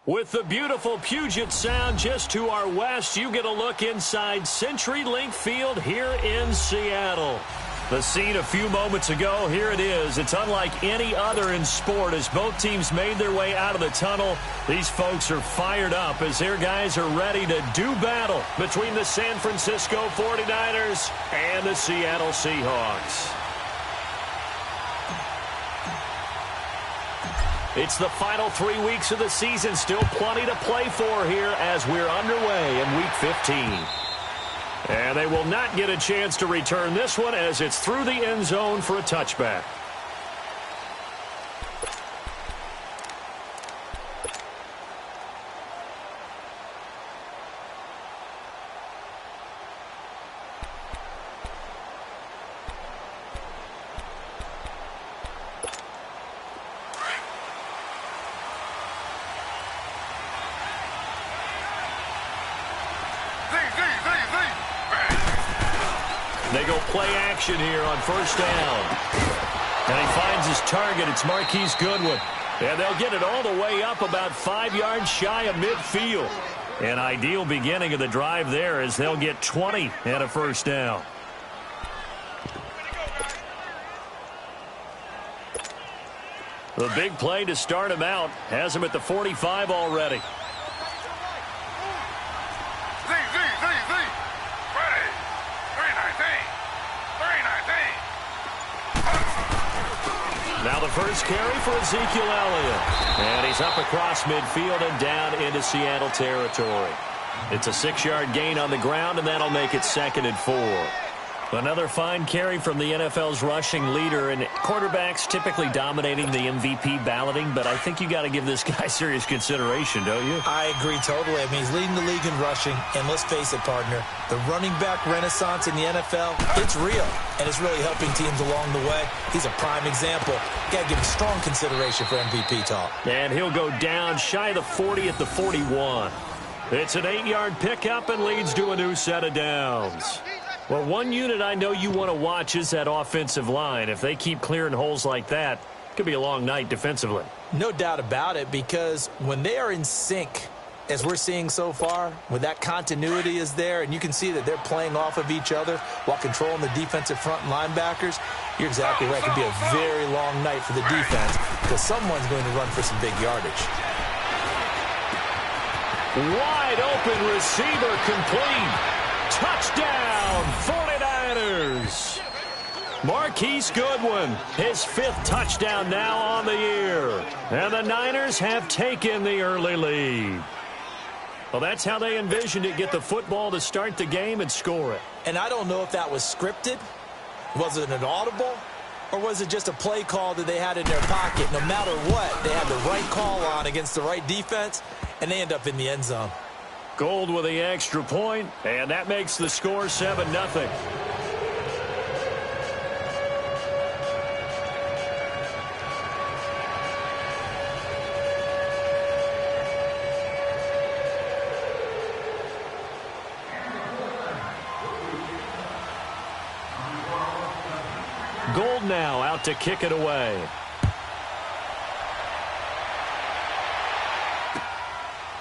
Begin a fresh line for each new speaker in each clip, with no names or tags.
With the beautiful Puget Sound just to our west, you get a look inside CenturyLink Field here in Seattle. The scene a few moments ago, here it is. It's unlike any other in sport as both teams made their way out of the tunnel. These folks are fired up as their guys are ready to do battle between the San Francisco 49ers and the Seattle Seahawks. It's the final 3 weeks of the season. Still plenty to play for here as we're underway in Week 15. And they will not get a chance to return this one as it's through the end zone for a touchback. They go play action here on first down. And he finds his target. It's Marquise Goodwin. And they'll get it all the way up about 5 yards shy of midfield. An ideal beginning of the drive there as they'll get 20 and a first down. The big play to start him out has him at the 45 already. Now the first carry for Ezekiel Elliott. And he's up across midfield and down into Seattle territory. It's a 6-yard gain on the ground, and that'll make it 2nd and 4. Another fine carry from the NFL's rushing leader, and quarterbacks typically dominating the MVP balloting, but I think you got to give this guy serious consideration, don't you?
I agree totally. I mean, he's leading the league in rushing, and let's face it, partner, the running back renaissance in the NFL, it's real, and it's really helping teams along the way. He's a prime example. Got to give him strong consideration for MVP talk.
And he'll go down shy of the 40 at the 41. It's an 8-yard pickup and leads to a new set of downs. Well, one unit I know you want to watch is that offensive line. If they keep clearing holes like that, it could be a long night defensively.
No doubt about it, because when they are in sync, as we're seeing so far, when that continuity is there, and you can see that they're playing off of each other while controlling the defensive front linebackers, you're exactly right. It could be a very long night for the defense because someone's going to run for some big yardage.
Wide open receiver complete. Touchdown, 49ers. Marquise Goodwin, his 5th touchdown now on the year. And the Niners have taken the early lead. Well, that's how they envisioned it, get the football to start the game and score it.
And I don't know if that was scripted. Was it an audible? Or was it just a play call that they had in their pocket? No matter what, they had the right call on against the right defense, and they end up in the end zone.
Gold with the extra point, and that makes the score 7-0. Gold now out to kick it away.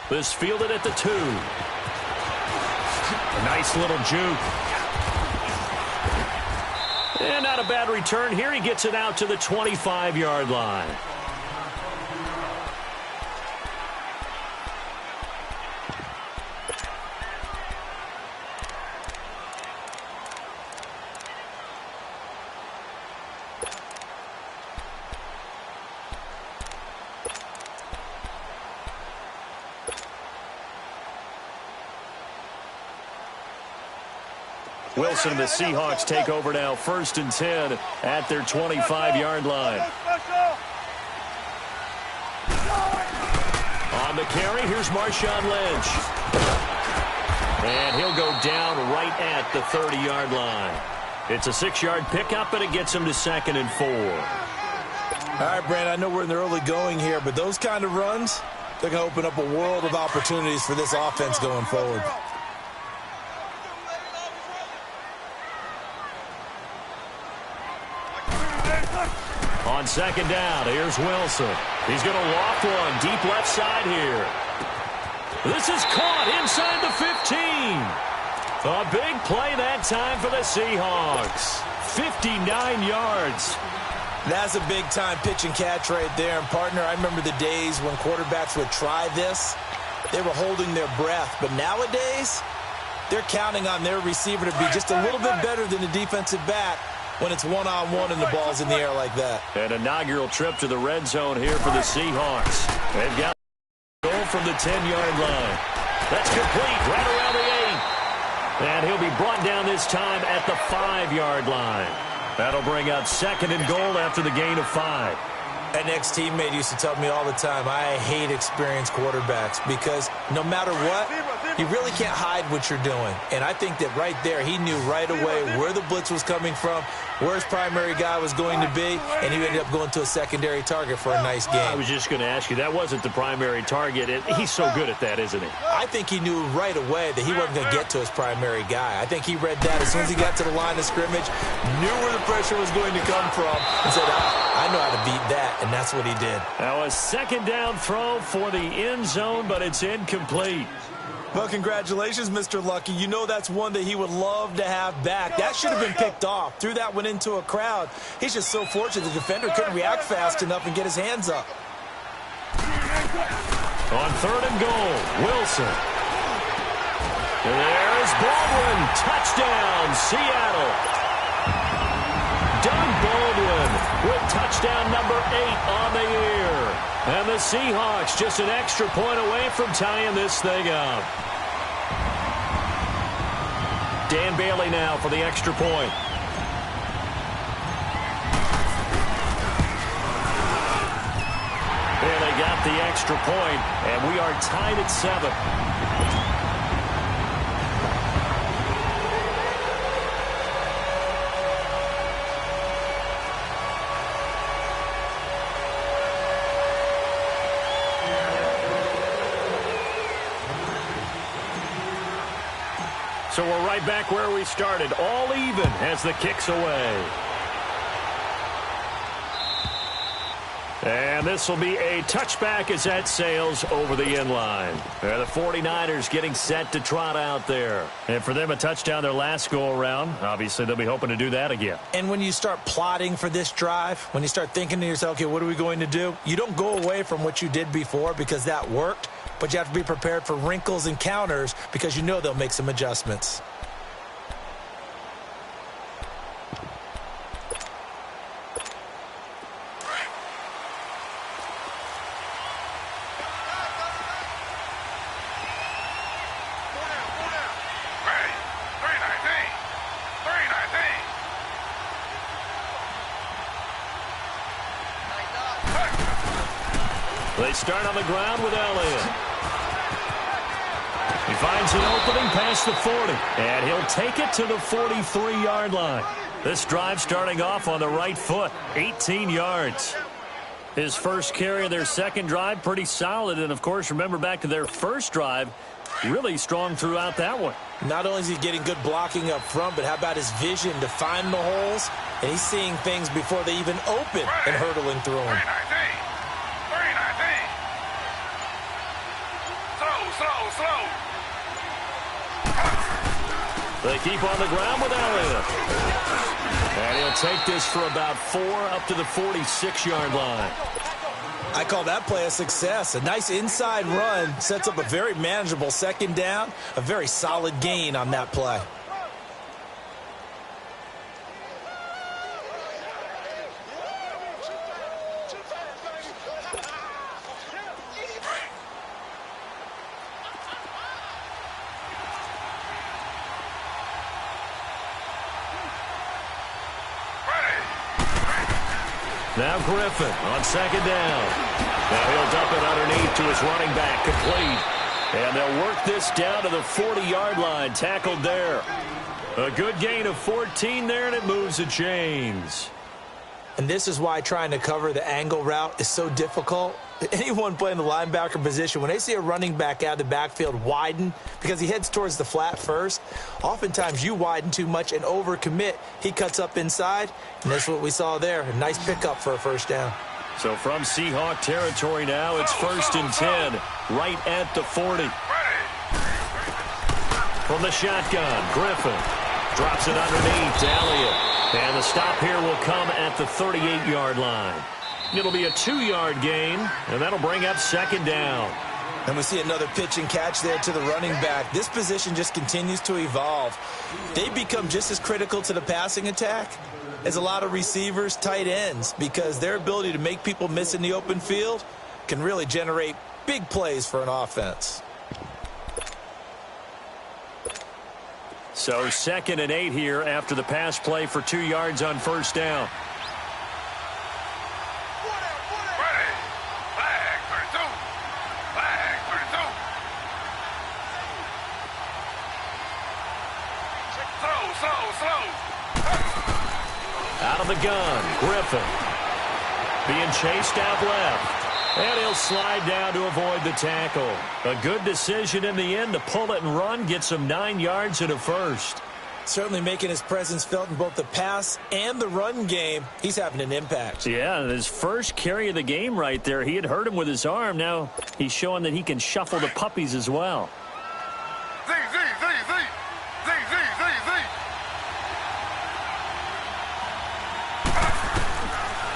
This fielded at the 2. A nice little juke. And not a bad return here. He gets it out to the 25-yard line. Wilson and the Seahawks take over now, 1st and 10 at their 25-yard line. On the carry, here's Marshawn Lynch. And he'll go down right at the 30-yard line. It's a 6-yard pickup, and it gets him to 2nd and 4.
All right, Brandon, I know we're in the early going here, but those kind of runs, they're going to open up a world of opportunities for this offense going forward. On 2nd down, here's Wilson. He's going to loft one deep left side here.
This is caught inside the 15. A big play that time for the Seahawks. 59 yards.
That's a big-time pitch and catch right there. And, partner, I remember the days when quarterbacks would try this. They were holding their breath. But nowadays, they're counting on their receiver to be just a little bit better than the defensive back when it's one-on-one and the ball's in the air like that.
An inaugural trip to the red zone here for the Seahawks. They've got a goal from the 10-yard line. That's complete right around the 8. And he'll be brought down this time at the 5-yard line. That'll bring up 2nd and goal after the gain of 5.
An ex-teammate used to tell me all the time, I hate experienced quarterbacks because no matter what, you really can't hide what you're doing. And I think that right there, he knew right away where the blitz was coming from, where his primary guy was going to be, and he ended up going to a secondary target for a nice game.
I was just going to ask you, that wasn't the primary target. He's so good at that, isn't he?
I think he knew right away that he wasn't going to get to his primary guy. I think he read that as soon as he got to the line of scrimmage, knew where the pressure was going to come from, and said, I know how to beat that. And that's what he did.
Now a 2nd down throw for the end zone, but it's incomplete.
Well, congratulations, Mr. Lucky. You know that's one that he would love to have back. That should have been picked off. Threw that one into a crowd. He's just so fortunate the defender couldn't react fast enough and get his hands up.
On 3rd and goal, Wilson. There's Baldwin. Touchdown, Seattle. Doug Baldwin with touchdown number 8 on the year. And the Seahawks just an extra point away from tying this thing up. Dan Bailey now for the extra point. Bailey got the extra point, and we are tied at 7. So we're right back where we started, all even as the kick's away. And this will be a touchback as that sails over the end line. The 49ers getting set to trot out there. And for them, a touchdown their last go-around. Obviously, they'll be hoping to do that again.
And when you start plotting for this drive, when you start thinking to yourself, okay, what are we going to do? You don't go away from what you did before because that worked. But you have to be prepared for wrinkles and counters because you know they'll make some adjustments.
They start on the ground with Elliott. He finds an opening past the 40, and he'll take it to the 43-yard line. This drive starting off on the right foot, 18 yards. His first carry of their second drive, pretty solid. And, of course, remember back to their first drive, really strong throughout that one.
Not only is he getting good blocking up front, but how about his vision to find the holes? And he's seeing things before they even open and hurdling through them.
They keep on the ground with Elliott. And he'll take this for about 4 up to the 46-yard line.
I call that play a success. A nice inside run sets up a very manageable second down. A very solid gain on that play.
Now Griffin on second down. Now he'll dump it underneath to his running back, complete. And they'll work this down to the 40-yard line, tackled there. A good gain of 14 there, and it moves the chains.
And this is why trying to cover the angle route is so difficult. Anyone playing the linebacker position, when they see a running back out of the backfield widen because he heads towards the flat first, oftentimes you widen too much and overcommit. He cuts up inside, and that's what we saw there. A nice pickup for a first down.
So from Seahawk territory now, it's 1st and 10, right at the 40. From the shotgun, Griffin drops it underneath to Elliott. And the stop here will come at the 38-yard line. It'll be a 2-yard gain, and that'll bring up second down.
And we see another pitch and catch there to the running back. This position just continues to evolve. They become just as critical to the passing attack as a lot of receivers, tight ends, because their ability to make people miss in the open field can really generate big plays for an offense.
So 2nd and 8 here after the pass play for 2 yards on first down. Out of the gun, Griffin being chased out left. And he'll slide down to avoid the tackle. A good decision in the end to pull it and run, gets him 9 yards and a first.
Certainly making his presence felt in both the pass and the run game. He's having an impact.
Yeah, his first carry of the game right there. He had hurt him with his arm. Now he's showing that he can shuffle the puppies as well.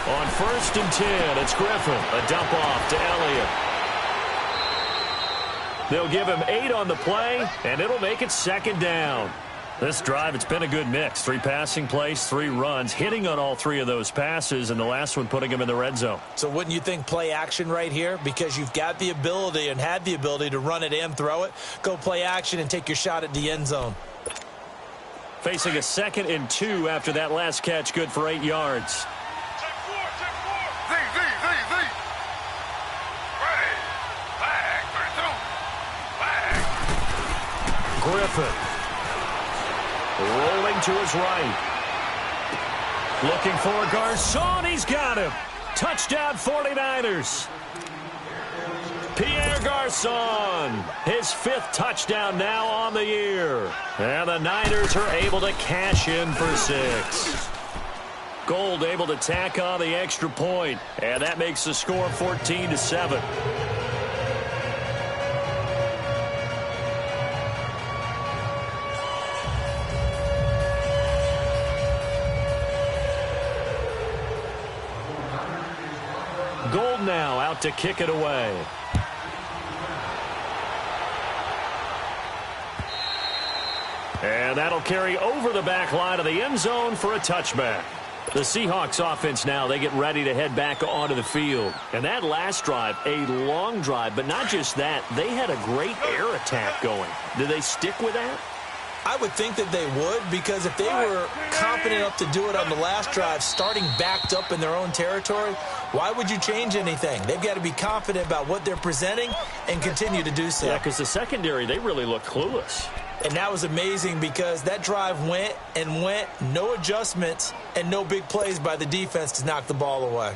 On 1st and 10, it's Griffin. A dump off to Elliott. They'll give him 8 on the play, and it'll make it second down. This drive, it's been a good mix. 3 passing plays, 3 runs, hitting on all 3 of those passes, and the last one putting him in the red zone.
So wouldn't you think play action right here? Because you've got the ability and had the ability to run it and throw it. Go play action and take your shot at the end zone.
Facing a 2nd and 2 after that last catch, good for 8 yards. Griffin rolling to his right. Looking for Garcon. He's got him. Touchdown 49ers. Pierre Garcon, his 5th touchdown now on the year. And the Niners are able to cash in for 6. Gold able to tack on the extra point, and that makes the score 14-7. Gold now out to kick it away. And that'll carry over the back line of the end zone for a touchback. The Seahawks offense now, they get ready to head back onto the field. And that last drive, a long drive, but not just that, they had a great air attack going. Did they stick with that?
I would think that they would, because if they were confident enough to do it on the last drive, starting backed up in their own territory, why would you change anything? They've got to be confident about what they're presenting and continue to do so.
Yeah, because the secondary, they really looked clueless.
And that was amazing because that drive went and went, no adjustments, and no big plays by the defense to knock the ball away.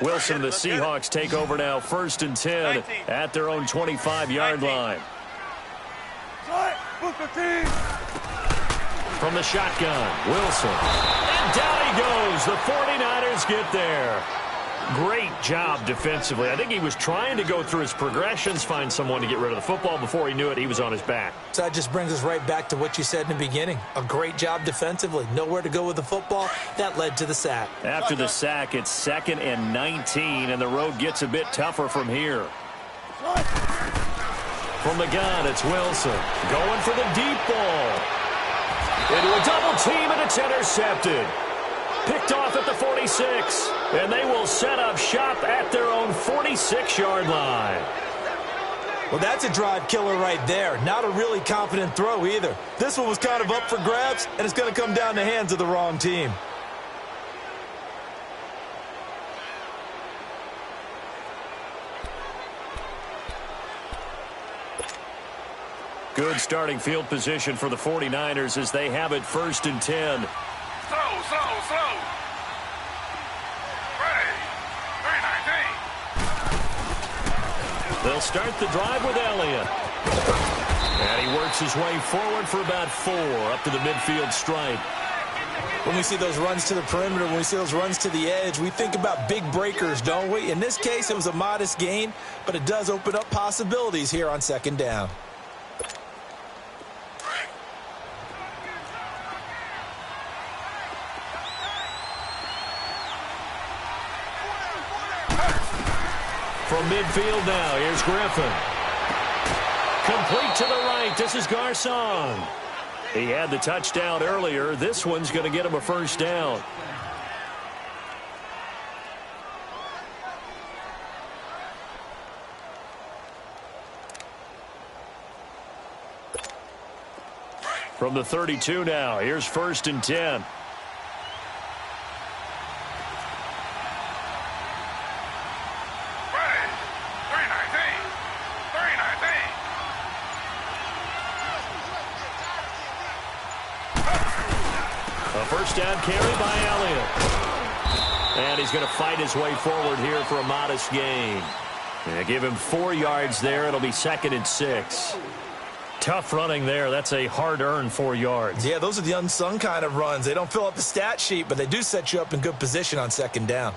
Wilson and the Seahawks take over now, 1st and 10 at their own 25-yard line. From the shotgun, Wilson. And down he goes. The 49ers get there. Great job defensively. I think he was trying to go through his progressions, find someone to get rid of the football. Before he knew it, he was on his back.
So that just brings us right back to what you said in the beginning. A great job defensively. Nowhere to go with the football. That led to the sack.
After the sack, it's 2nd and 19, and the road gets a bit tougher from here. From the gun, it's Wilson. Going for the deep ball. Into a double team, and it's intercepted. Picked off at the 46, and they will set up shop at their own 46-yard line.
Well, that's a drive killer right there. Not a really confident throw either. This one was kind of up for grabs, and it's going to come down the hands of the wrong team.
Good starting field position for the 49ers as they have it 1st and 10.
Slow. Ready. 319.
They'll start the drive with Elliott. And he works his way forward for about 4 up to the midfield stripe.
When we see those runs to the perimeter, when we see those runs to the edge, we think about big breakers, don't we? In this case, it was a modest gain, but it does open up possibilities here on second down.
From midfield now, here's Griffin. Complete to the right. This is Garcon. He had the touchdown earlier. This one's going to get him a first down. From the 32 now, here's 1st and 10. First down carry by Elliott. And he's going to fight his way forward here for a modest gain. And give him 4 yards there. It'll be 2nd and 6. Tough running there. That's a hard-earned 4 yards.
Yeah, those are the unsung kind of runs. They don't fill up the stat sheet, but they do set you up in good position on second down.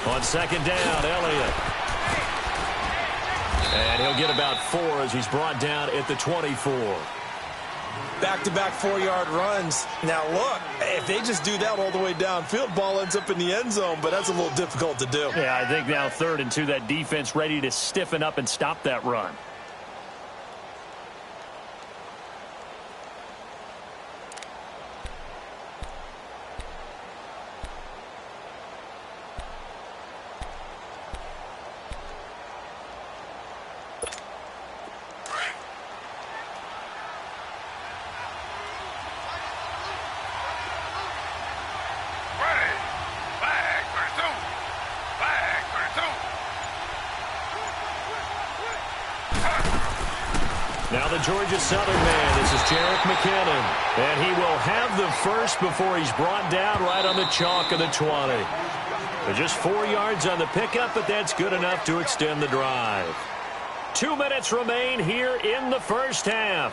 On second down, Elliott. And he'll get about 4 as he's brought down at the 24.
Back-to-back 4-yard runs. Now, look, if they just do that all the way downfield, ball ends up in the end zone, but that's a little difficult to do.
Yeah, I think now 3rd and 2, that defense ready to stiffen up and stop that run. Now the Georgia Southern man, this is Jerick McKinnon. And he will have the first before he's brought down right on the chalk of the 20. Just 4 yards on the pickup, but that's good enough to extend the drive. 2 minutes remain here in the first half.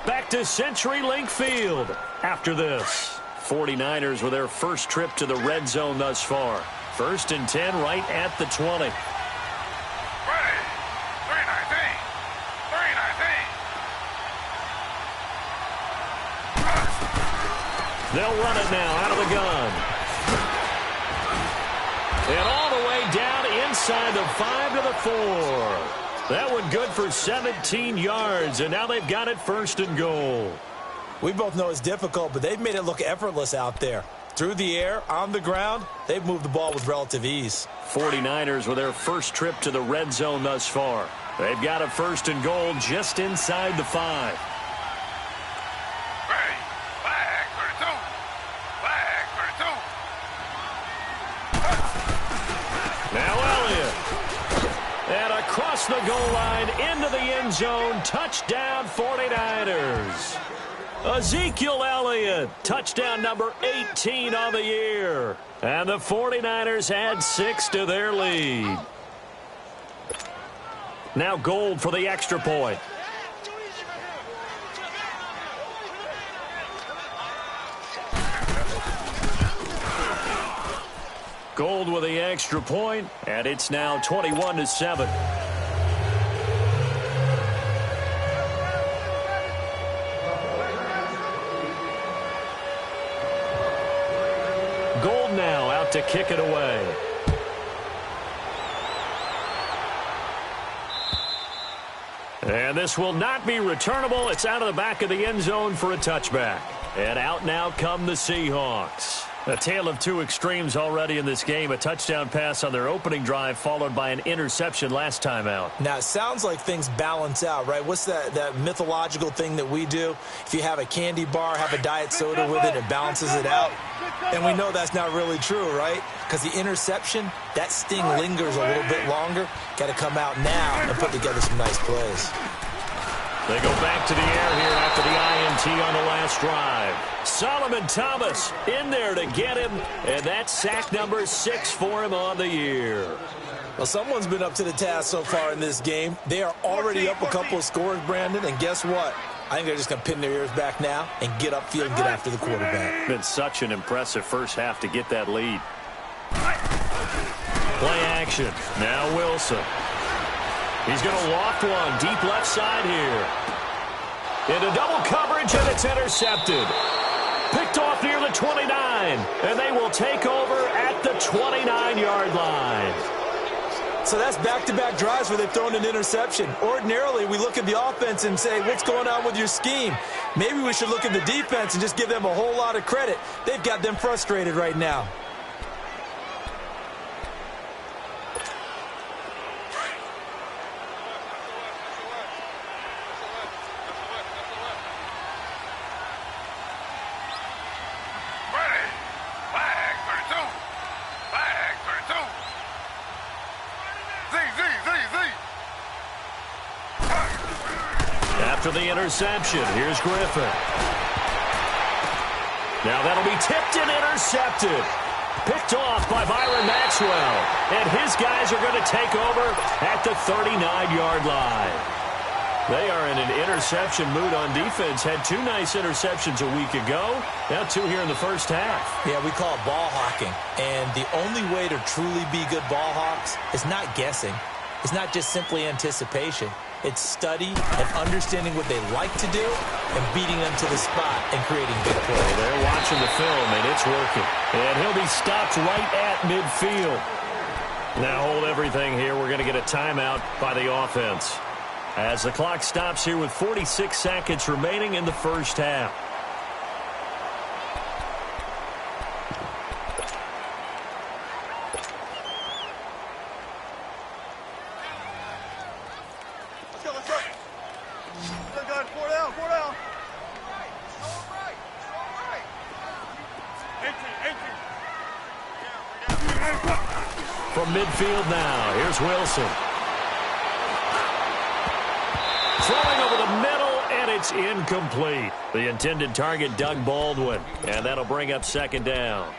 Back to CenturyLink Field after this. 49ers with their first trip to the red zone thus far. 1st and 10 right at the 20. They'll run it now out of the gun. And all the way down inside the 5 to the 4. That one good for 17 yards, and now they've got it 1st and goal.
We both know it's difficult, but they've made it look effortless out there. Through the air, on the ground, they've moved the ball with relative ease.
49ers with their first trip to the red zone thus far. They've got a 1st and goal just inside the 5. Across the goal line, into the end zone, touchdown 49ers. Ezekiel Elliott, touchdown number 18 on the year. And the 49ers add 6 to their lead. Now Gold for the extra point. Gold with the extra point, and it's now 21-7. Gold now out to kick it away. And this will not be returnable. It's out of the back of the end zone for a touchback. And out now come the Seahawks. A tale of two extremes already in this game. A touchdown pass on their opening drive followed by an interception last time out.
Now, it sounds like things balance out, right? What's that mythological thing that we do? If you have a candy bar, have a diet soda with it, it balances it out. And we know that's not really true, right? Because the interception, that sting lingers a little bit longer. Got to come out now and put together some nice plays.
They go back to the air here after the INT on the last drive. Solomon Thomas in there to get him, and that's sack number 6 for him on the year.
Well, someone's been up to the task so far in this game. They are already up a couple of scores, Brandon, and guess what? I think they're just going to pin their ears back now and get upfield and get after the quarterback.
Been such an impressive first half to get that lead. Play action. Now Wilson. He's going to loft one deep left side here. Into double coverage, and it's intercepted. Picked off near the 29, and they will take over at the 29-yard line.
So that's back-to-back drives where they've thrown an interception. Ordinarily, we look at the offense and say, what's going on with your scheme? Maybe we should look at the defense and just give them a whole lot of credit. They've got them frustrated right now.
After the interception, here's Griffin. Now that'll be tipped and intercepted. Picked off by Byron Maxwell. And his guys are going to take over at the 39-yard line. They are in an interception mood on defense. Had 2 nice interceptions a week ago. Now 2 here in the first half.
Yeah, we call it ball hawking. And the only way to truly be good ball hawks is not guessing. It's not just simply anticipation. It's study and understanding what they like to do and beating them to the spot and creating big plays.
They're watching the film, and it's working. And he'll be stopped right at midfield. Now hold everything here. We're going to get a timeout by the offense. As the clock stops here with 46 seconds remaining in the first half. From midfield now, here's Wilson. Throwing over the middle, and it's incomplete. The intended target, Doug Baldwin, and that'll bring up second down.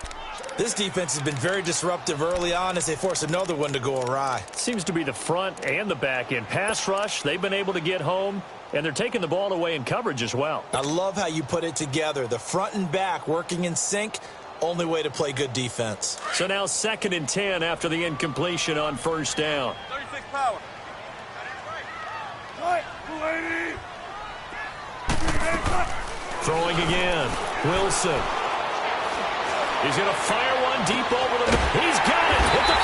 This defense has been very disruptive early on as they force another one to go awry.
Seems to be the front and the back end. Pass rush, they've been able to get home, and they're taking the ball away in coverage as well.
I love how you put it together. The front and back working in sync. Only way to play good defense.
So now 2nd and 10 after the incompletion on first down.
36 power.
Throwing again. Wilson. He's going to fire one deep over the... He's got it at the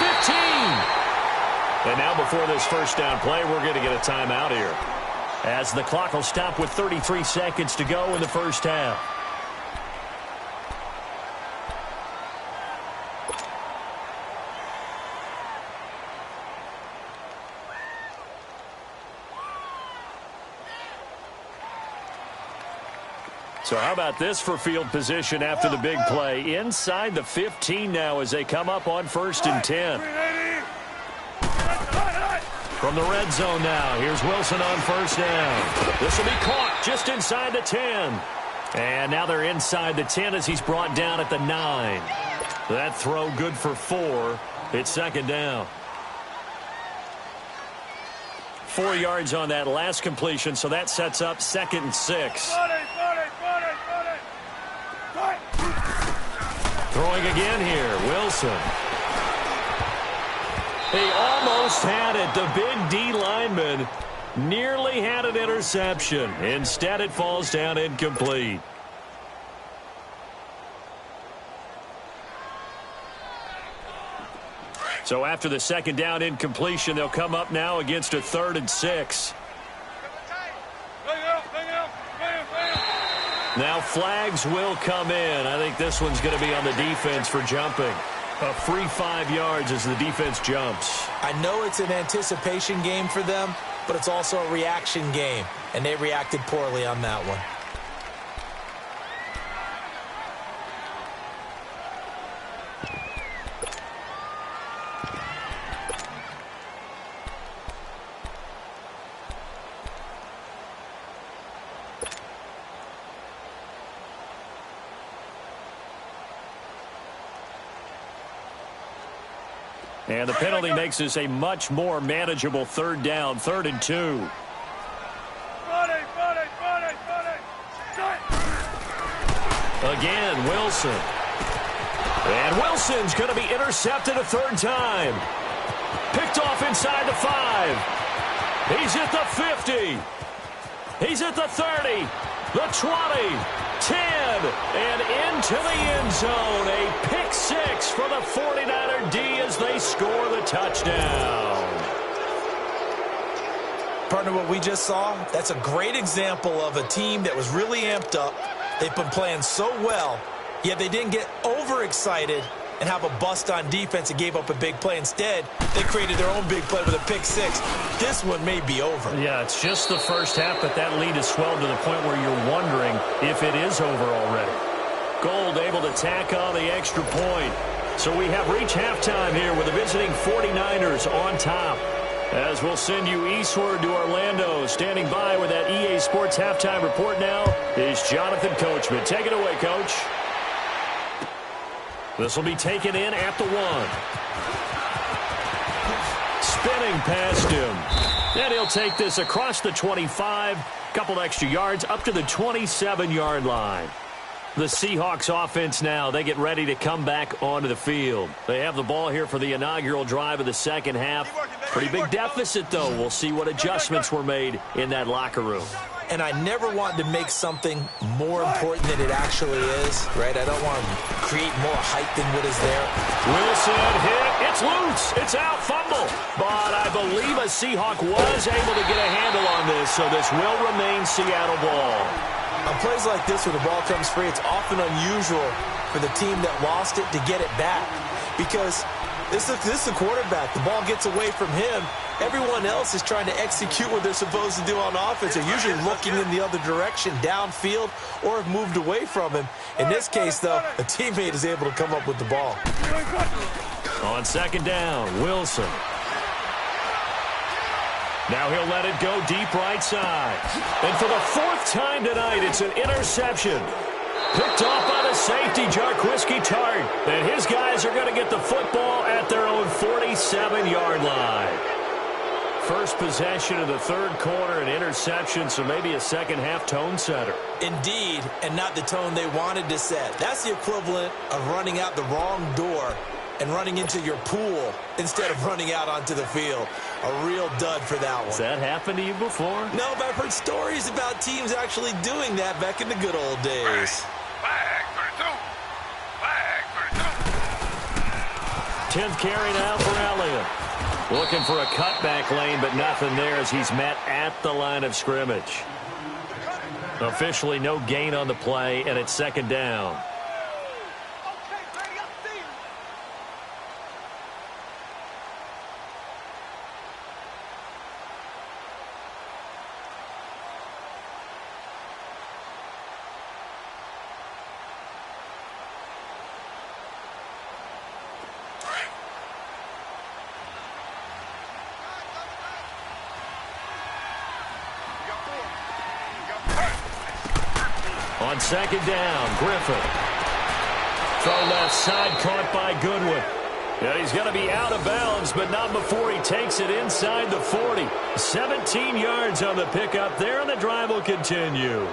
15. And now before this first down play, we're going to get a timeout here. As the clock will stop with 33 seconds to go in the first half. So how about this for field position after the big play? Inside the 15 now as they come up on 1st and 10. From the red zone now, here's Wilson on first down. This will be caught just inside the 10. And now they're inside the 10 as he's brought down at the 9. That throw good for 4. It's 2nd down. 4 yards on that last completion, so that sets up 2nd and 6. Throwing again here, Wilson. He almost had it. The big D lineman nearly had an interception. Instead, it falls down incomplete. So after the 2nd down incompletion, they'll come up now against a 3rd and 6. Now flags will come in. I think this one's going to be on the defense for jumping. A free 5 yards as the defense jumps.
I know it's an anticipation game for them, but it's also a reaction game, and they reacted poorly on that one.
And the penalty makes this a much more manageable 3rd down, 3rd and 2. Again, Wilson. And Wilson's going to be intercepted a 3rd time. Picked off inside the 5. He's at the 50. He's at the 30, the 20, 10, and into the end zone. A pick 6 for the 49er D as they score the touchdown.
Partner, what we just saw, that's a great example of a team that was really amped up. They've been playing so well, yet they didn't get overexcited and have a bust on defense and gave up a big play. Instead, they created their own big play with a pick 6. This one may be over.
Yeah, it's just the first half, but that lead has swelled to the point where you're wondering if it is over already. Gold able to tack on the extra point. So we have reached halftime here with the visiting 49ers on top. As we'll send you eastward to Orlando. Standing by with that EA Sports halftime report now is Jonathan Coachman. Take it away, Coach. This will be taken in at the 1. Spinning past him. And he'll take this across the 25. Couple extra yards up to the 27-yard line. The Seahawks offense now, they get ready to come back onto the field. They have the ball here for the inaugural drive of the second half. Pretty big deficit, though. We'll see what adjustments were made in that locker room.
And I never want to make something more important than it actually is, right? I don't want to create more hype than what is there.
Wilson hit. It's loose. It's out. Fumble. But I believe a Seahawk was able to get a handle on this, so this will remain Seattle ball.
On plays like this where the ball comes free, it's often unusual for the team that lost it to get it back because this is the quarterback. The ball gets away from him. Everyone else is trying to execute what they're supposed to do on offense. They're usually looking in the other direction, downfield, or have moved away from him. In this case, though, a teammate is able to come up with the ball.
On second down, Wilson. Now he'll let it go deep right side. And for the 4th time tonight, it's an interception. Picked off by the safety, Jarquiski Tart. And his guys are going to get the football at their own 47-yard line. First possession of the 3rd quarter, an interception, so maybe a second-half tone setter.
Indeed, and not the tone they wanted to set. That's the equivalent of running out the wrong door and running into your pool instead of running out onto the field. A real dud for that one.
Has that happened to you before?
No, but I've heard stories about teams actually doing that back in the good old days.
Flag 32. Flag 32.
10th carry now for Elliott. Looking for a cutback lane, but nothing there as he's met at the line of scrimmage. Officially no gain on the play, and it's second down. On second down, Griffin. Throw left side, caught by Goodwin. And he's going to be out of bounds, but not before he takes it inside the 40. 17 yards on the pickup there, and the drive will continue.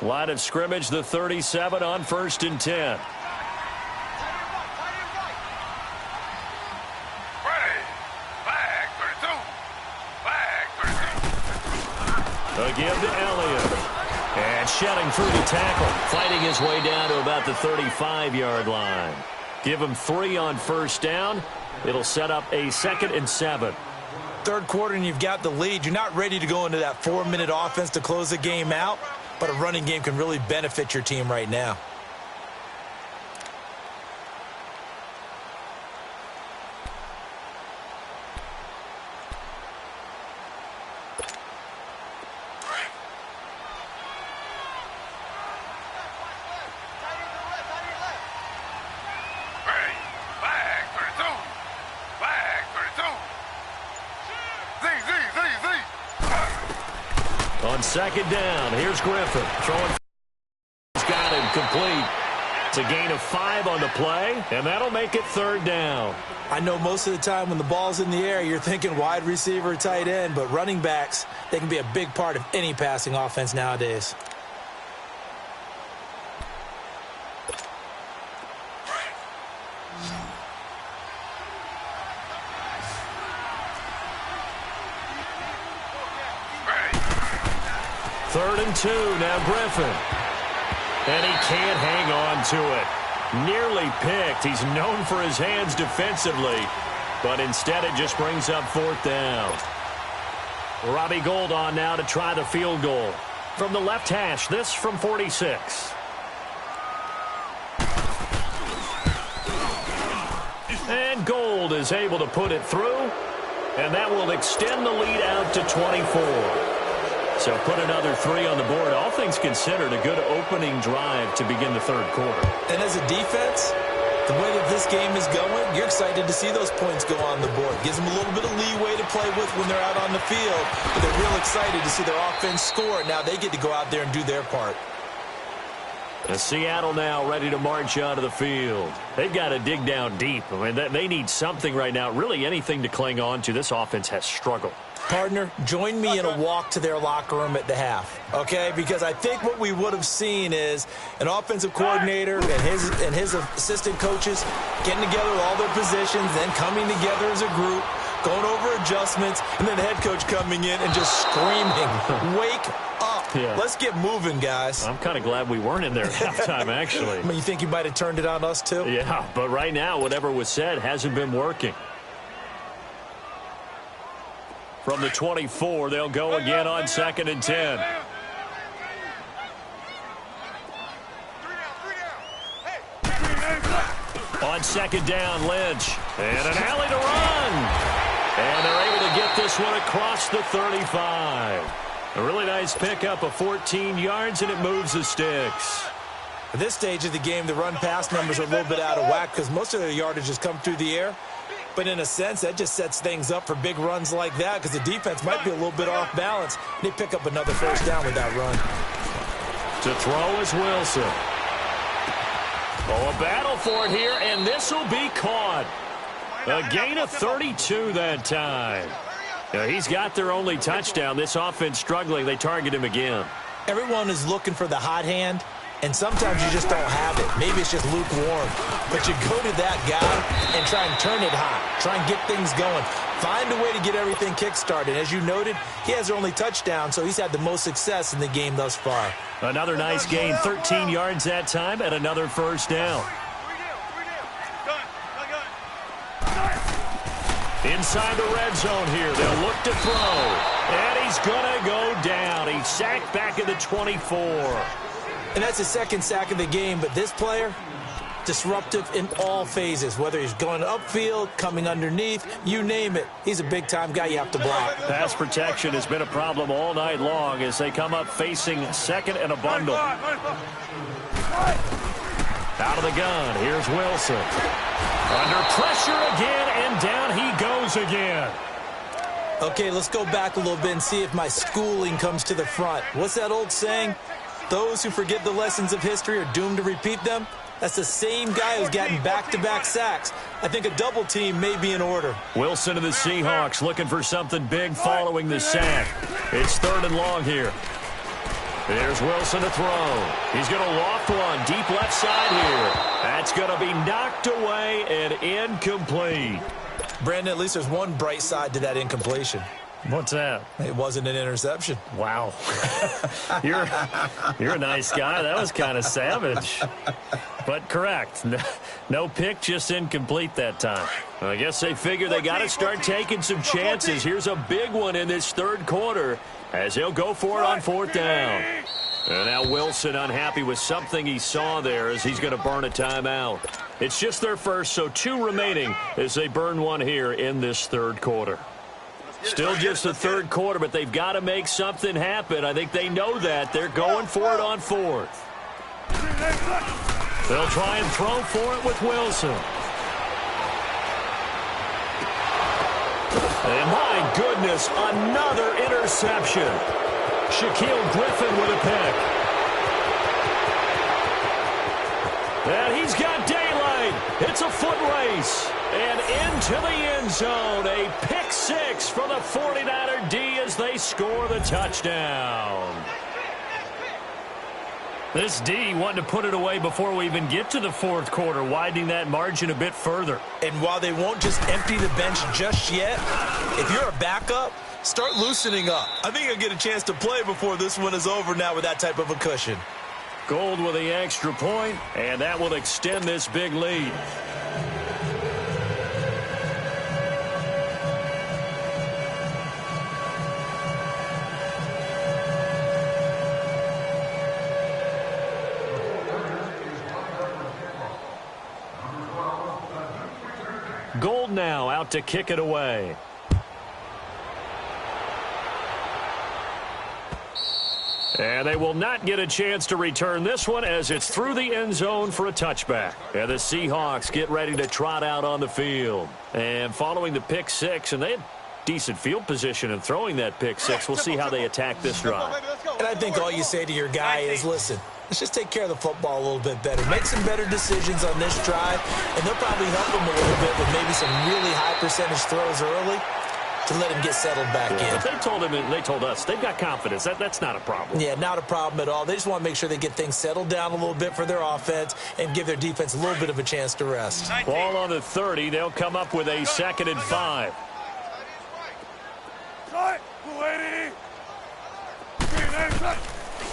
Line of scrimmage, the 37 on 1st and 10.
Ready. Flag 32. Flag 32.
A give to Elliott. And shedding through the tackle. Fighting his way down to about the 35-yard line. Give him 3 on first down. It'll set up a 2nd and 7.
Third quarter and you've got the lead. You're not ready to go into that 4-minute offense to close the game out, but a running game can really benefit your team right now.
On 2nd down, here's Griffin. Throwing. He's got him complete. It's a gain of 5 on the play, and that'll make it 3rd down.
I know most of the time when the ball's in the air, you're thinking wide receiver, tight end, but running backs, they can be a big part of any passing offense nowadays.
Third and 2, now Griffin. And he can't hang on to it. Nearly picked. He's known for his hands defensively, but instead it just brings up 4th down. Robbie Gould on now to try the field goal. From the left hash, this from 46. And Gould is able to put it through, and that will extend the lead out to 24. So put another 3 on the board. All things considered, a good opening drive to begin the 3rd quarter.
And as a defense, the way that this game is going, you're excited to see those points go on the board. Gives them a little bit of leeway to play with when they're out on the field. But they're real excited to see their offense score. Now they get to go out there and do their part.
Seattle now ready to march onto the field. They've got to dig down deep. I mean, they need something right now, really anything to cling on to. This offense has struggled.
Partner, join me in a walk to their locker room at the half, okay? Because I think what we would have seen is an offensive coordinator and his assistant coaches getting together with all their positions, then coming together as a group, going over adjustments, and then the head coach coming in and just screaming, wake up. Yeah. Let's get moving, guys.
I'm kind of glad we weren't in there at halftime, actually.
I mean, you think you might have turned it on us, too?
Yeah, but right now, whatever was said hasn't been working. From the 24, they'll go again on 2nd and 10. On 2nd down, Lynch. And an alley to run. And they're able to get this one across the 35. A really nice pickup of 14 yards, and it moves the sticks.
At this stage of the game, the run-pass numbers are a little bit out of whack because most of their yardage has come through the air. But in a sense, that just sets things up for big runs like that because the defense might be a little bit off balance. They pick up another 1st down with that run.
To throw is Wilson. Oh, a battle for it here, and this will be caught. A gain of 32 that time. Now, he's got their only touchdown. This offense struggling. They target him again.
Everyone is looking for the hot hand, and sometimes you just don't have it. Maybe it's just lukewarm. But you go to that guy and try and turn it hot. Try and get things going. Find a way to get everything kick-started. As you noted, he has their only touchdown, so he's had the most success in the game thus far.
Another nice gain, 13 yards that time, and another 1st down. Inside the red zone here, they'll look to throw. And he's going to go down. He's sacked back at the 24.
And that's his 2nd sack of the game, but this player, disruptive in all phases, whether he's going upfield, coming underneath, you name it. He's a big-time guy you have to block.
Pass protection has been a problem all night long as they come up facing 2nd and a bundle. Out of the gun, here's Wilson. Under pressure again, and down he goes again.
Okay, let's go back a little bit and see if my schooling comes to the front. What's that old saying? Those who forget the lessons of history are doomed to repeat them. That's the same guy who's gotten back-to-back sacks. I think a double team may be in order.
Wilson of the Seahawks looking for something big following the sack. It's 3rd and long here. There's Wilson to throw. He's going to loft one deep left side here. That's going to be knocked away and incomplete.
Brandon, at least there's one bright side to that incompletion.
What's that?
It wasn't an interception.
Wow. You're a nice guy. That was kind of savage. But correct. No pick, just incomplete that time. I guess they figure they got to start taking some chances. Here's a big one in this third quarter as he'll go for it on fourth down. And now Wilson unhappy with something he saw there as he's going to burn a timeout. It's just their first, so 2 remaining as they burn one here in this third quarter. Still just the third quarter, but they've got to make something happen. I think they know that. They're going for it on fourth. They'll try and throw for it with Wilson. And my goodness, another interception. Shaquille Griffin with a pick. And he's got daylight. It's a foot race. And into the end zone, a pick 6 for the 49er D as they score the touchdown. This D wanting to put it away before we even get to the fourth quarter, widening that margin a bit further.
And while they won't just empty the bench just yet, if you're a backup, start loosening up. I think you'll get a chance to play before this one is over now with that type of a cushion.
Gold with the extra point, and that will extend this big lead. Gold now out to kick it away. And they will not get a chance to return this one as it's through the end zone for a touchback. And the Seahawks get ready to trot out on the field. And following the pick 6, and they had decent field position in throwing that pick 6. We'll see how they attack this drive.
And I think all you say to your guy is, listen, let's just take care of the football a little bit better. Make some better decisions on this drive, and they'll probably help him a little bit with maybe some really high percentage throws early to let him get settled back in.
But they told us they've got confidence. That's not a problem.
Yeah, not a problem at all. They just want to make sure they get things settled down a little bit for their offense and give their defense a little bit of a chance to rest.
Ball on the 30. They'll come up with a 2nd and 5.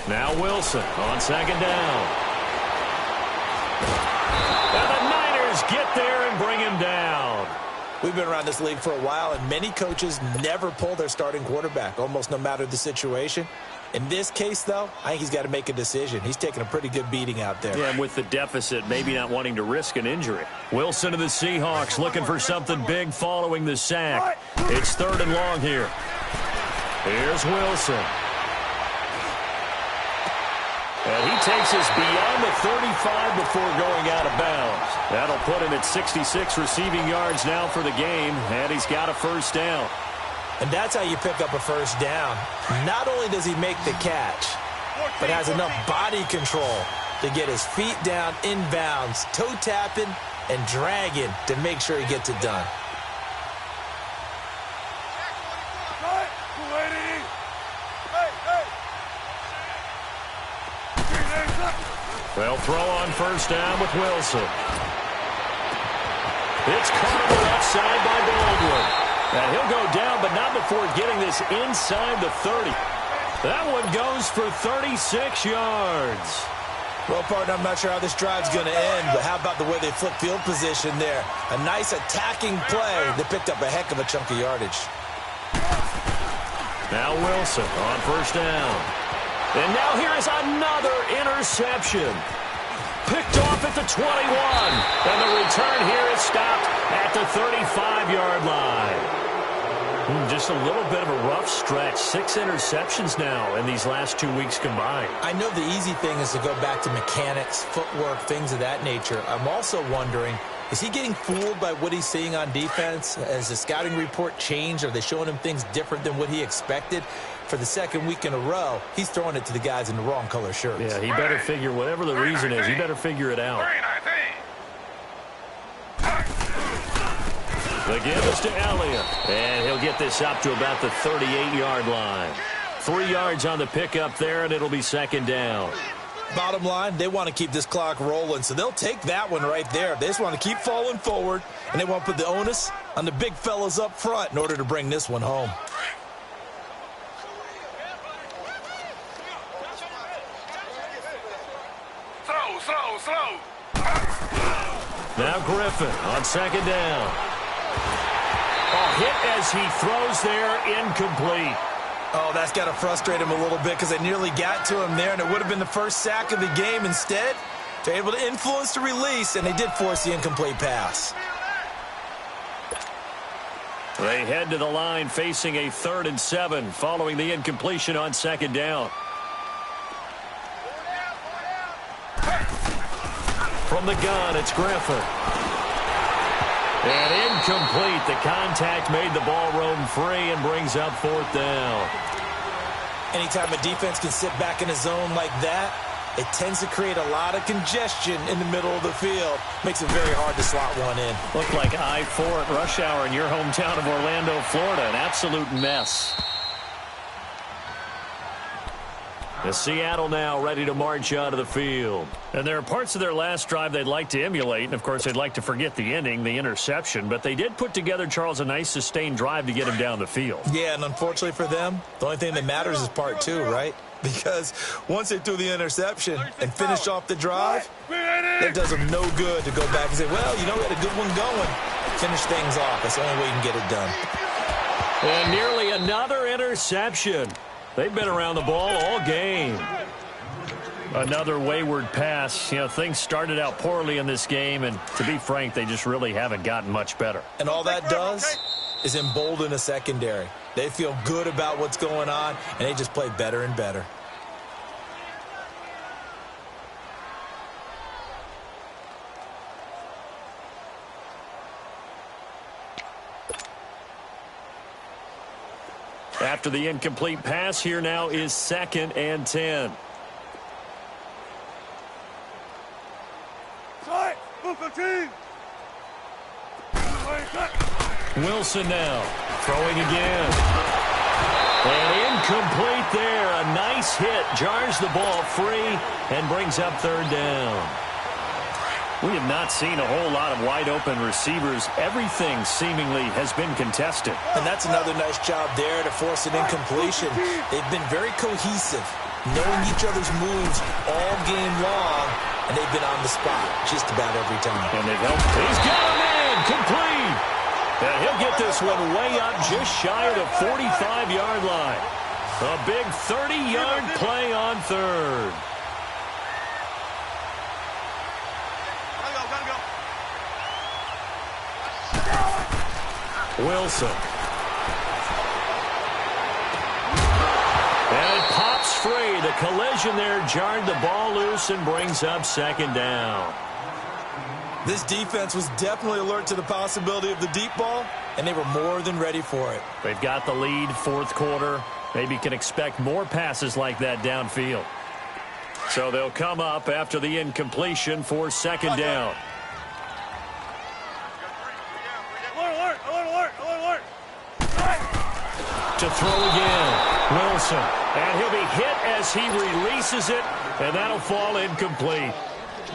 Now Wilson on 2nd down. And the Niners get there and bring him down.
We've been around this league for a while, and many coaches never pull their starting quarterback, almost no matter the situation. In this case, though, I think he's got to make a decision. He's taking a pretty good beating out there.
Yeah, and with the deficit, maybe not wanting to risk an injury. Wilson to the Seahawks looking for something big following the sack. It's 3rd and long here. Here's Wilson. And he takes us beyond the 35 before going out of bounds. That'll put him at 66 receiving yards now for the game, and he's got a 1st down.
And that's how you pick up a 1st down. Not only does he make the catch, but has enough body control to get his feet down inbounds, toe tapping and dragging to make sure he gets it done.
They'll throw on 1st down with Wilson. It's caught on the left side by Baldwin. And he'll go down, but not before getting this inside the 30. That one goes for 36 yards.
Well, partner, I'm not sure how this drive's going to end, but how about the way they flip field position there? A nice attacking play that picked up a heck of a chunk of yardage.
Now Wilson on 1st down. And now here is another interception. Picked off at the 21. And the return here is stopped at the 35-yard line. Just a little bit of a rough stretch. 6 interceptions now in these last 2 weeks combined.
I know the easy thing is to go back to mechanics, footwork, things of that nature. I'm also wondering, is he getting fooled by what he's seeing on defense? Has the scouting report changed? Are they showing him things different than what he expected? For the 2nd week in a row, he's throwing it to the guys in the wrong color shirts.
Yeah, he better figure, whatever the reason is, he better figure it out. The give is to Elliott, and he'll get this up to about the 38-yard line. 3 yards on the pickup there, and it'll be 2nd down.
Bottom line, they want to keep this clock rolling, so they'll take that one right there. They just want to keep falling forward, and they want to put the onus on the big fellas up front in order to bring this one home.
slow.
Now Griffin on second down. Oh, hit as he throws there, incomplete.
Oh, that's got to frustrate him a little bit because they nearly got to him there, and it would have been the first sack of the game. Instead, they're able to influence the release, and they did force the incomplete pass.
They head to the line facing a 3rd and 7 following the incompletion on second down. From the gun, it's Griffin. And incomplete. The contact made the ball roam free and brings up 4th down.
Anytime a defense can sit back in a zone like that, it tends to create a lot of congestion in the middle of the field. Makes it very hard to slot one in.
Looked like I-4 at rush hour in your hometown of Orlando, Florida. An absolute mess. The Seattle now ready to march out of the field. And there are parts of their last drive they'd like to emulate. And, of course, they'd like to forget the ending, the interception. But they did put together, Charles, a nice sustained drive to get him down the field.
Yeah, and unfortunately for them, the only thing that matters is part 2, right? Because once they threw the interception and finished off the drive, that does them no good to go back and say, well, you know, we had a good one going. Finish things off. That's the only way you can get it done.
And nearly another interception. They've been around the ball all game. Another wayward pass. You know, things started out poorly in this game, and to be frank, they just really haven't gotten much better.
And all that does is embolden a secondary. They feel good about what's going on, and they just play better and better.
After the incomplete pass, here now is 2nd and 10. Wilson now throwing again. And incomplete there. A nice hit. Jars the ball free and brings up 3rd down. We have not seen a whole lot of wide-open receivers. Everything seemingly has been contested.
And that's another nice job there to force an incompletion. They've been very cohesive, knowing each other's moves all game long, and they've been on the spot just about every time.
And they've helped. He's got him in. Complete. And he'll get this one way up just shy of the 45-yard line. A big 30-yard play on 3rd. Wilson. And it pops free. The collision there jarred the ball loose and brings up 2nd down.
This defense was definitely alert to the possibility of the deep ball, and they were more than ready for it.
They've got the lead, 4th quarter. Maybe can expect more passes like that downfield. So they'll come up after the incompletion for 2nd down. To throw again, Wilson. And he'll be hit as he releases it, and that'll fall incomplete.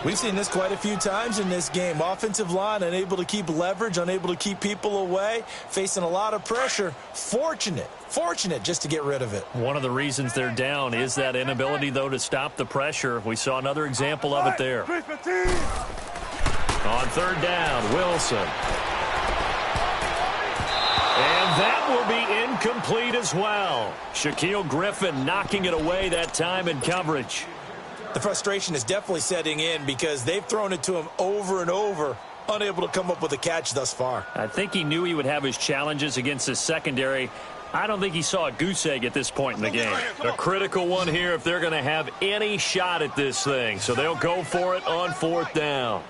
We've seen this quite a few times in this game. Offensive line unable to keep leverage, unable to keep people away, facing a lot of pressure. Fortunate just to get rid of it.
One of the reasons they're down is that inability, though, to stop the pressure. We saw another example of it there. On 3rd down, Wilson. And that will be incomplete as well. Shaquille Griffin knocking it away that time in coverage.
The frustration is definitely setting in because they've thrown it to him over and over, unable to come up with a catch thus far.
I think he knew he would have his challenges against his secondary. I don't think he saw a goose egg at this point in the game. A critical one here if they're going to have any shot at this thing. So they'll go for it on 4th down.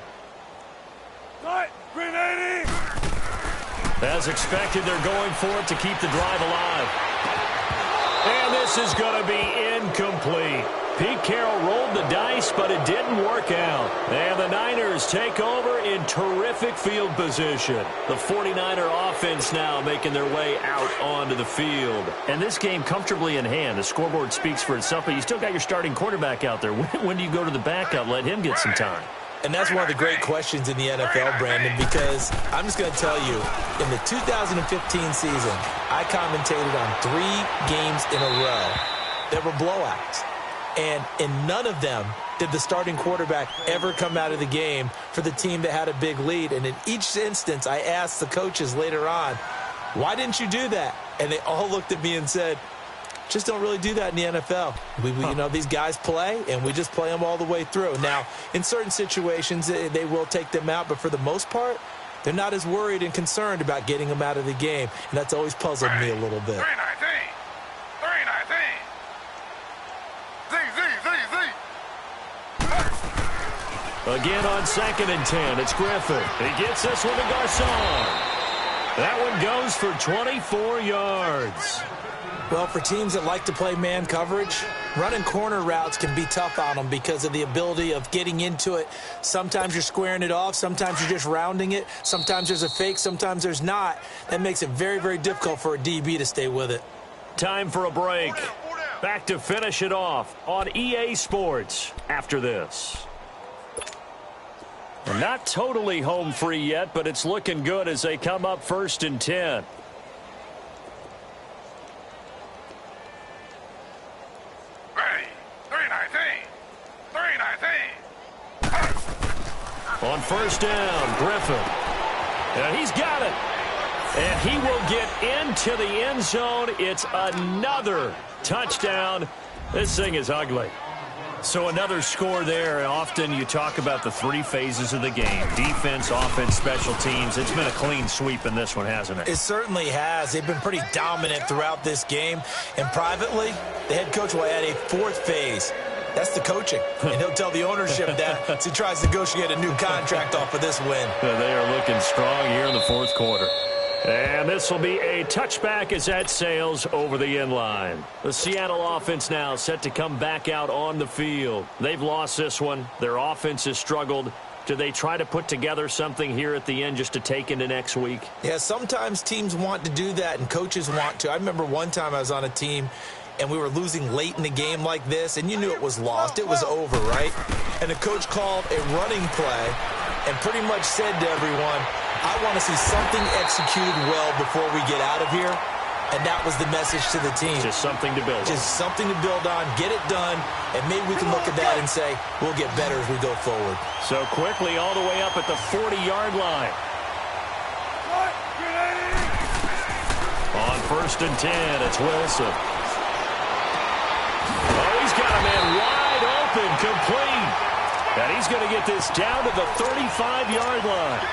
As expected, they're going for it to keep the drive alive. And this is going to be incomplete. Pete Carroll rolled the dice, but it didn't work out. And the Niners take over in terrific field position. The 49er offense now making their way out onto the field. And this game comfortably in hand. The scoreboard speaks for itself, but you still got your starting quarterback out there. When do you go to the backup, let him get some time?
And that's one of the great questions in the NFL, Brandon, because I'm just going to tell you, in the 2015 season, I commentated on 3 games in a row that were blowouts. And in none of them did the starting quarterback ever come out of the game for the team that had a big lead. And in each instance, I asked the coaches later on, why didn't you do that? And they all looked at me and said, just don't really do that in the NFL. You know, these guys play, and we just play them all the way through. Now, in certain situations, they will take them out, but for the most part, they're not as worried and concerned about getting them out of the game, and that's always puzzled me a little bit.
319. 319.
Again on 2nd and 10, it's Griffin. He gets this one to Garcon. That one goes for 24 yards.
Well, for teams that like to play man coverage, running corner routes can be tough on them because of the ability of getting into it. Sometimes you're squaring it off. Sometimes you're just rounding it. Sometimes there's a fake. Sometimes there's not. That makes it very, very difficult for a DB to stay with it.
Time for a break. Back to finish it off on EA Sports after this. We're not totally home free yet, but it's looking good as they come up 1st and 10. On 1st down, Griffin. And he's got it. And he will get into the end zone. It's another touchdown. This thing is ugly. So another score there. Often you talk about the 3 phases of the game. Defense, offense, special teams. It's been a clean sweep in this one, hasn't it?
It certainly has. They've been pretty dominant throughout this game. And privately, the head coach will add a 4th phase. That's the coaching. And he'll tell the ownership that as he tries to negotiate a new contract off of this win.
They are looking strong here in the 4th quarter. And this will be a touchback as that sails over the end line. The Seattle offense now set to come back out on the field. They've lost this one. Their offense has struggled. Do they try to put together something here at the end just to take into next week?
Yeah, sometimes teams want to do that and coaches want to. I remember one time I was on a team and we were losing late in the game like this, and you knew it was lost. It was over, right? And the coach called a running play and pretty much said to everyone, I want to see something executed well before we get out of here. And that was the message to the team.
Just something to build on.
Just something to build on, get it done, and maybe we can look at that and say, we'll get better as we go forward.
So quickly all the way up at the 40-yard line. On 1st and 10, it's Wilson. Oh, he's got a man wide open, complete. And he's going to get this down to the 35-yard line.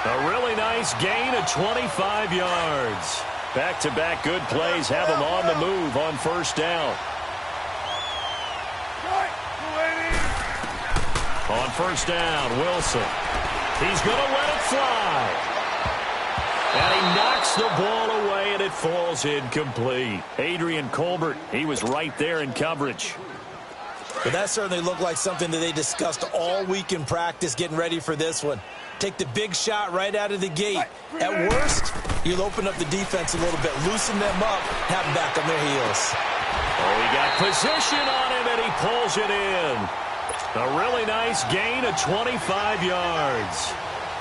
A really nice gain of 25 yards. Back-to-back good plays have him on the move on 1st down. On 1st down, Wilson. He's going to let it fly. And he knocks the ball away, and it falls incomplete. Adrian Colbert, he was right there in coverage.
But that certainly looked like something that they discussed all week in practice getting ready for this one. Take the big shot right out of the gate. At worst, you'll open up the defense a little bit, loosen them up, have them back on their heels.
Oh, he got position on him, and he pulls it in. A really nice gain of 25 yards.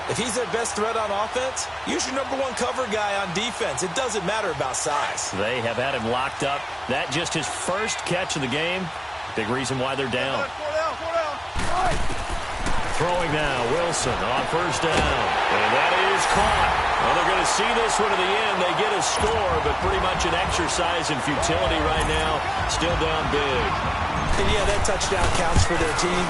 If he's their best threat on offense, use your #1 cover guy on defense. It doesn't matter about size.
They have had him locked up. That just his first catch of the game. Big reason why they're down. Throwing now, Wilson on 1st down. And that is caught. Well, they're going to see this one to the end. They get a score, but pretty much an exercise in futility right now. Still down big.
And yeah, that touchdown counts for their team,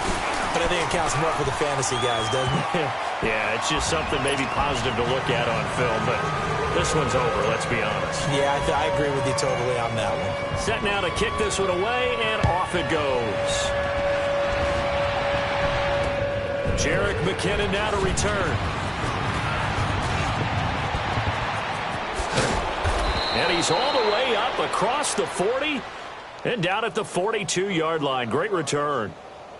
but I think it counts more for the fantasy guys, doesn't it?
Yeah, it's just something maybe positive to look at on film, but this one's over, let's be honest.
Yeah, I agree with you totally on that one.
Set now to kick this one away, and off it goes. Jerick McKinnon now to return. And he's all the way up across the 40 and down at the 42-yard line. Great return.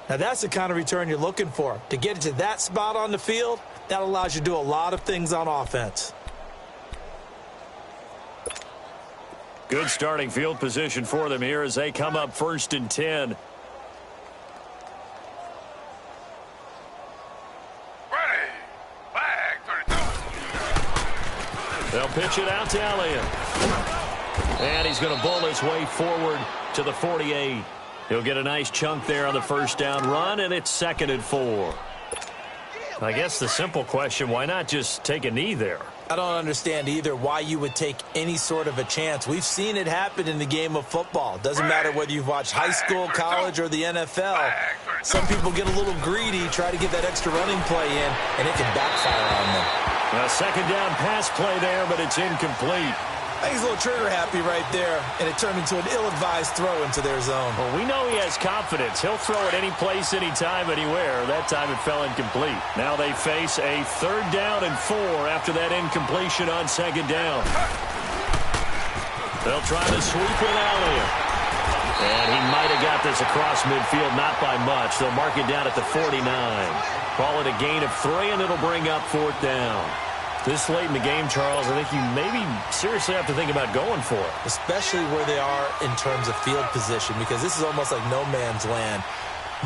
Now, that's the kind of return you're looking for. To get it to that spot on the field, that allows you to do a lot of things on offense.
Good starting field position for them here as they come up 1st and 10. They'll pitch it out to Elliott. And he's going to bull his way forward to the 48. He'll get a nice chunk there on the first down run, and it's 2nd and 4. I guess the simple question, why not just take a knee there?
I don't understand either why you would take any sort of a chance. We've seen it happen in the game of football. Doesn't matter whether you've watched high school, college, or the NFL. Some people get a little greedy, try to get that extra running play in, and it can backfire on them.
A 2nd down pass play there, but it's incomplete.
I think he's a little trigger happy right there, and it turned into an ill-advised throw into their zone.
Well, we know he has confidence. He'll throw it any place, anytime, anywhere. That time it fell incomplete. Now they face a 3rd down and 4 after that incompletion on 2nd down. They'll try to sweep it alley-oop. And he might have got this across midfield, not by much. They'll mark it down at the 49. Call it a gain of 3, and it'll bring up 4th down. This late in the game, Charles, I think you maybe seriously have to think about going for it.
Especially where they are in terms of field position, because this is almost like no man's land.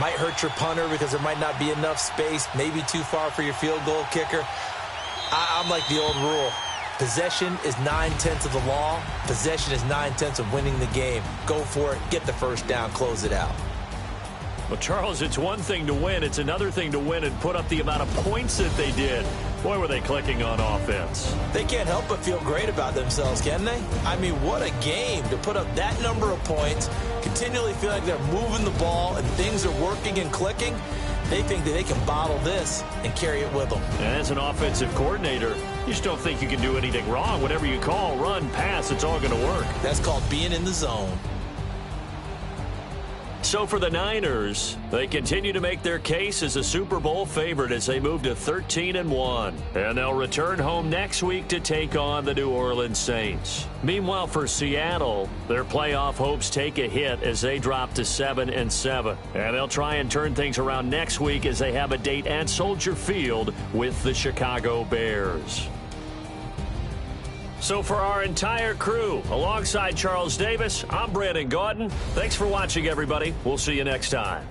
Might hurt your punter because there might not be enough space, maybe too far for your field goal kicker. I'm like the old rule. Possession is 9/10 of the law. Possession is 9/10 of winning the game. Go for it, get the first down, close it out.
Well, Charles, it's one thing to win. It's another thing to win and put up the amount of points that they did. Boy, were they clicking on offense.
They can't help but feel great about themselves, can they? I mean, what a game to put up that number of points, continually feel like they're moving the ball and things are working and clicking. They think that they can bottle this and carry it with them.
And as an offensive coordinator, you just don't think you can do anything wrong. Whatever you call, run, pass, it's all going to work.
That's called being in the zone.
So for the Niners, they continue to make their case as a Super Bowl favorite as they move to 13-1. And they'll return home next week to take on the New Orleans Saints. Meanwhile, for Seattle, their playoff hopes take a hit as they drop to 7-7. And they'll try and turn things around next week as they have a date at Soldier Field with the Chicago Bears. So for our entire crew, alongside Charles Davis, I'm Brandon Gaudin. Thanks for watching, everybody. We'll see you next time.